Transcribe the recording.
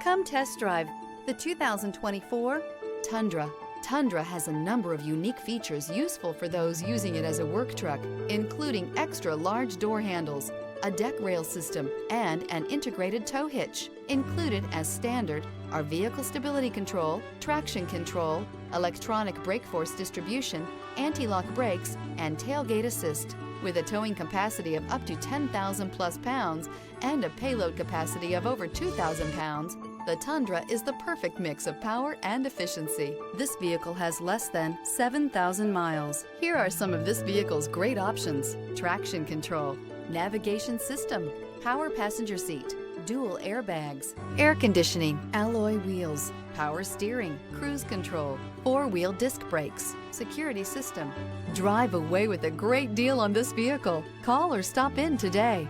Come test drive the 2024 Tundra. Tundra has a number of unique features useful for those using it as a work truck, including extra large door handles, a deck rail system, and an integrated tow hitch. Included as standard are vehicle stability control, traction control, electronic brake force distribution, anti-lock brakes, and tailgate assist. With a towing capacity of up to 10,000 plus pounds and a payload capacity of over 2,000 pounds, the Tundra is the perfect mix of power and efficiency. This vehicle has less than 7,000 miles. Here are some of this vehicle's great options: traction control, navigation system, power passenger seat, dual airbags, air conditioning, alloy wheels, power steering, cruise control, four-wheel disc brakes, security system. Drive away with a great deal on this vehicle. Call or stop in today.